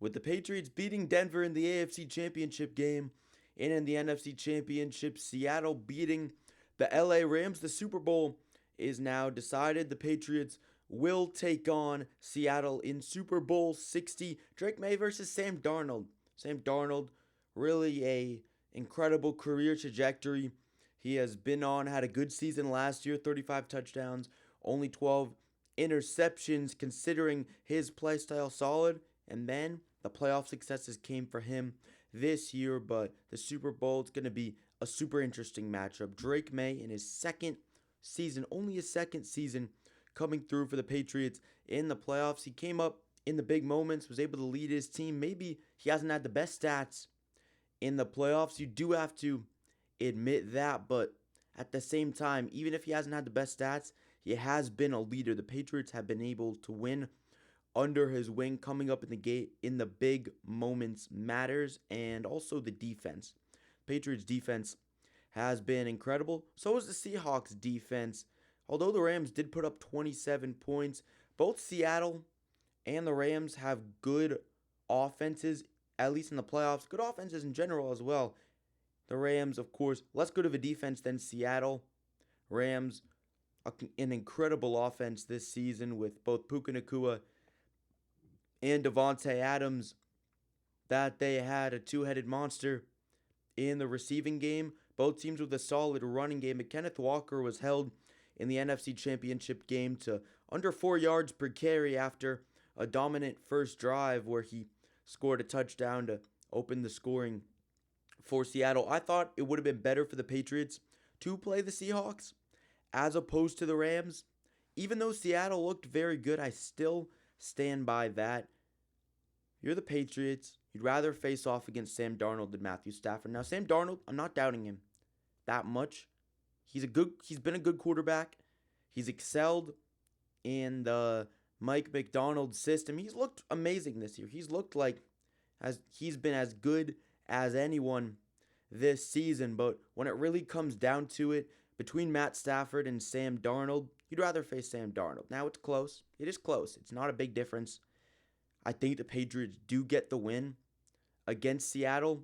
with the Patriots beating Denver in the AFC Championship game, and in the NFC Championship, Seattle beating the LA Rams. The Super Bowl is now decided. The Patriots will take on Seattle in Super Bowl 60. Drake May versus Sam Darnold. Sam Darnold, really a incredible career trajectory. He has been on, had a good season last year, 35 touchdowns, only 12 interceptions, considering his play style solid. And then the playoff successes came for him this year, but the Super Bowl is going to be a super interesting matchup. Drake May in his second season, only his second season, coming through for the Patriots in the playoffs. He came up in the big moments, was able to lead his team. Maybe he hasn't had the best stats in the playoffs. You do have to admit that, but at the same time, even if he hasn't had the best stats, he has been a leader. The Patriots have been able to win under his wing. Coming up in the gate in the big moments matters, and also the defense. Patriots defense has been incredible. So is the Seahawks defense. Although the Rams did put up 27 points, both Seattle and the Rams have good offenses, at least in the playoffs. Good offenses in general as well. The Rams, of course, less good of a defense than Seattle. Rams, an incredible offense this season with both Puka Nacua and Devontae Adams. That they had a two-headed monster in the receiving game. Both teams with a solid running game. But Kenneth Walker was held in the NFC Championship game to under 4 yards per carry after a dominant first drive where he scored a touchdown to open the scoring for Seattle. I thought it would have been better for the Patriots to play the Seahawks as opposed to the Rams. Even though Seattle looked very good, I still stand by that. You're the Patriots. You'd rather face off against Sam Darnold than Matthew Stafford. Now, Sam Darnold, I'm not doubting him that much. He's been a good quarterback. He's excelled in the Mike McDonald system. He's looked amazing this year. He's looked like he's been as good as anyone this season. But when it really comes down to it, between Matt Stafford and Sam Darnold, you'd rather face Sam Darnold. Now it's close. It is close. It's not a big difference. I think the Patriots do get the win against Seattle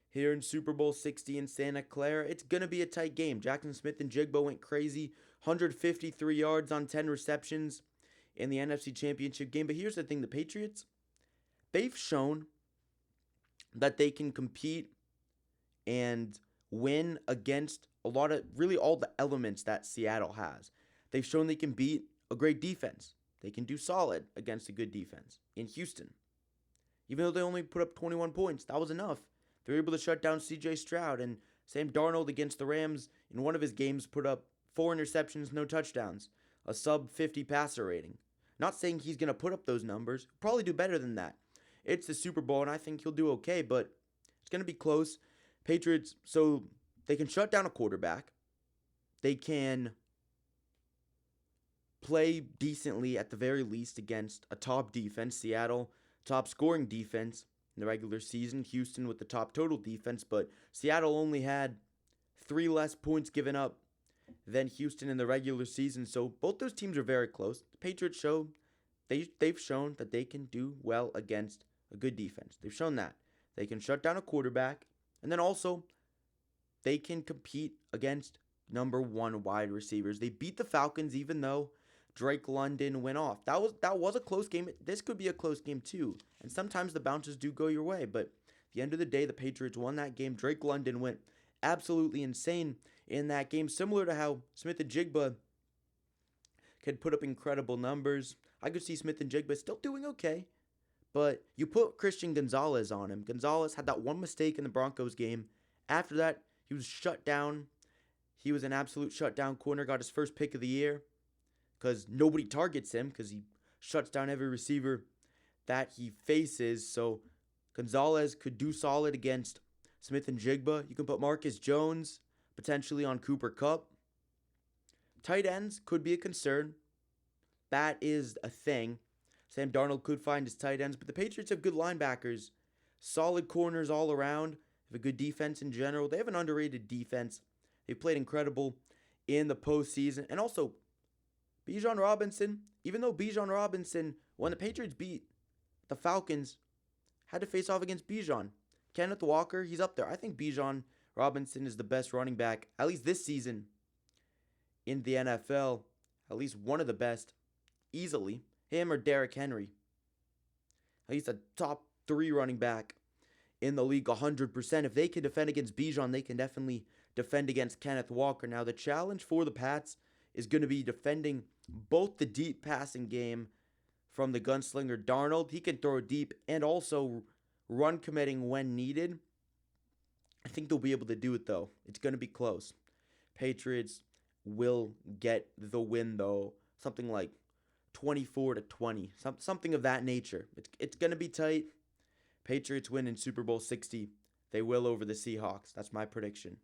here in Super Bowl 60 in Santa Clara. It's going to be a tight game. Jackson Smith-Njigba went crazy. 153 yards on 10 receptions in the NFC Championship game. But here's the thing. The Patriots, they've shown that they can compete and win against really all the elements that Seattle has. They've shown they can beat a great defense. They can do solid against a good defense in Houston. Even though they only put up 21 points, that was enough. They were able to shut down C.J. Stroud, and Sam Darnold against the Rams in one of his games put up 4 interceptions, no touchdowns, a sub-50 passer rating. Not saying he's going to put up those numbers. He'll probably do better than that. It's the Super Bowl, and I think he'll do okay, but it's going to be close. Patriots, so they can shut down a quarterback. They can play decently at the very least against a top defense. Seattle, top scoring defense in the regular season. Houston with the top total defense, but Seattle only had 3 less points given up than Houston in the regular season. So both those teams are very close. The Patriots they've shown that they can do well against a good defense. They've shown that. They can shut down a quarterback, and then also they can compete against number 1 wide receivers. They beat the Falcons even though Drake London went off. That was a close game. This could be a close game too. And sometimes the bounces do go your way. But at the end of the day, the Patriots won that game. Drake London went absolutely insane in that game. Similar to how Smith-Njigba could put up incredible numbers. I could see Smith-Njigba still doing okay. But you put Christian Gonzalez on him. Gonzalez had that one mistake in the Broncos game. After that, he was shut down. He was an absolute shutdown corner. Got his first pick of the year. Because nobody targets him because he shuts down every receiver that he faces. So Gonzalez could do solid against Smith-Njigba. You can put Marcus Jones potentially on Cooper Kupp. Tight ends could be a concern. That is a thing. Sam Darnold could find his tight ends, but the Patriots have good linebackers, solid corners all around, have a good defense in general. They have an underrated defense. They've played incredible in the postseason. And also, Bijan Robinson, even though Bijan Robinson, when the Patriots beat the Falcons, had to face off against Bijan. Kenneth Walker, he's up there. I think Bijan Robinson is the best running back, at least this season, in the NFL. At least one of the best, easily. Him or Derrick Henry. He's a top 3 running back in the league 100%. If they can defend against Bijan, they can definitely defend against Kenneth Walker. Now, the challenge for the Pats is going to be defending both the deep passing game from the gunslinger Darnold. He can throw deep and also run committing when needed. I think they'll be able to do it, though. It's going to be close. Patriots will get the win, though. Something like 24-20. Something of that nature. It's going to be tight. Patriots win in Super Bowl 60. They will over the Seahawks. That's my prediction.